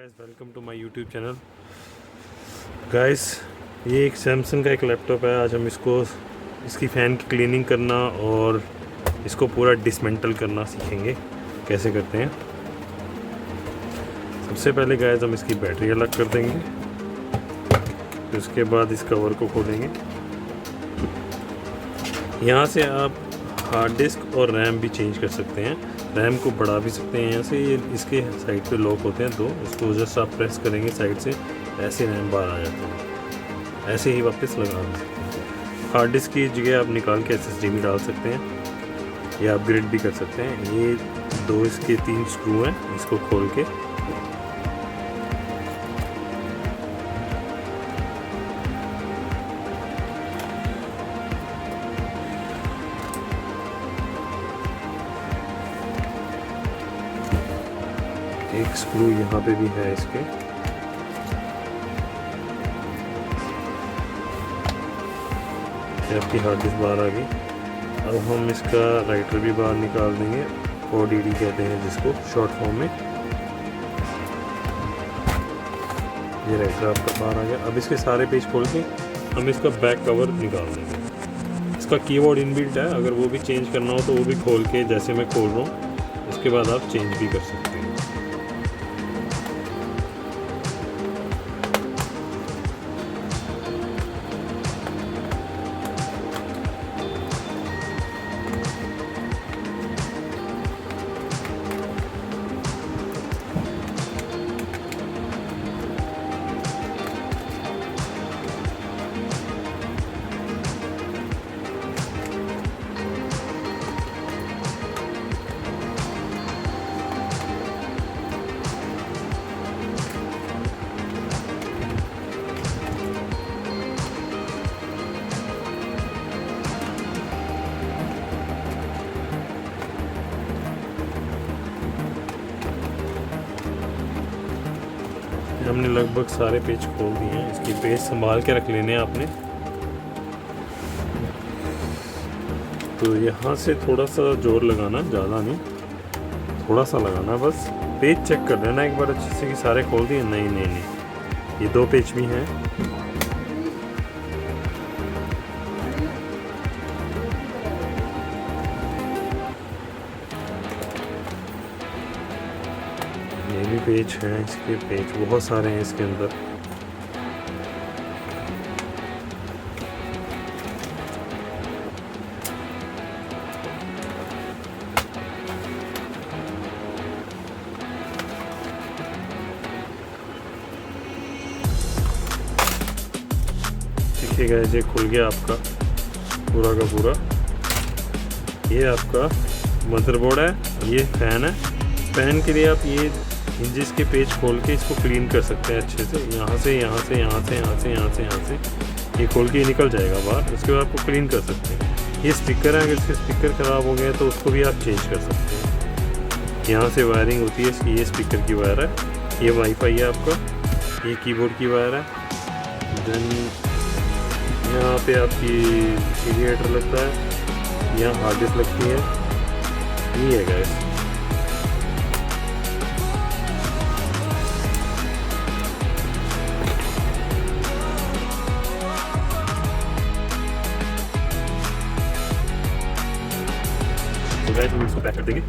Guys, welcome to my YouTube channel. Guys, ये एक Samsung का एक लैपटॉप है। आज हम इसकी फ़ैन की क्लीनिंग करना और इसको पूरा डिसमेंटल करना सीखेंगे कैसे करते हैं। सबसे पहले गाइस हम इसकी बैटरी अलग कर देंगे, फिर उसके बाद इस कवर को खोलेंगे। यहाँ से आप हार्ड डिस्क और रैम भी चेंज कर सकते हैं। रैम को बढ़ा भी सकते हैं। यहाँ से ये इसके साइड पे लॉक होते हैं दो, इसको जस्ट आप प्रेस करेंगे साइड से, ऐसे रैम बाहर आ जाता है। ऐसे ही वापस लगा भी सकते हैं। हार्ड डिस्क की जगह आप निकाल के SSD में डाल सकते हैं या अपग्रेड भी कर सकते हैं। ये दो इसके 3 स्क्रू हैं, इसको खोल के एक स्क्रू यहाँ पे भी है इसके। आपकी हार्ड डिस्क बाहर आ गई। अब हम इसका राइटर भी बाहर निकाल देंगे, ODD कहते हैं जिसको शॉर्ट फॉर्म में। ये राइटर आपका बाहर आ गया। अब इसके सारे पेज खोल के हम इसका बैक कवर निकाल देंगे। इसका कीबोर्ड इनबिल्ट है, अगर वो भी चेंज करना हो तो वो भी खोल के, जैसे मैं खोल रहा हूँ उसके बाद आप चेंज भी कर सकते हैं। हमने लगभग सारे पेज खोल दिए हैं। इसके पेज संभाल के रख लेने हैं आपने। तो यहाँ से थोड़ा सा जोर लगाना, ज़्यादा नहीं, थोड़ा सा लगाना बस। पेज चेक कर लेना एक बार अच्छे से कि सारे खोल दिए। नहीं नहीं नहीं, ये 2 पेज भी हैं। ये भी पेज हैं, इसके पेज बहुत सारे हैं इसके अंदर। देखिएगा, ये खुल गया आपका पूरा का पूरा। ये आपका मदरबोर्ड है, ये फ़ैन है। फ़ैन के लिए आप ये हिंजेस के पेज खोल के इसको क्लीन कर सकते हैं अच्छे से। यहाँ से यहाँ से यहाँ से यहाँ से यहाँ से यहाँ से ये खोल के ये निकल जाएगा बाहर। उसके बाद आपको क्लीन कर सकते हैं। ये स्पीकर है, अगर इसके स्पीकर ख़राब हो गए तो उसको भी आप चेंज कर सकते हैं। यहाँ से वायरिंग होती है इसकी, ये स्पीकर की वायर है, ये वाईफाई है आपका, ये कीबोर्ड की वायर है। देन यहाँ पे आपकी रेडिएटर लगता है, यहाँ हार्ड डिस्क लगती है। ये है गाइस। तो गाइस हम इसको पैक कर देंगे।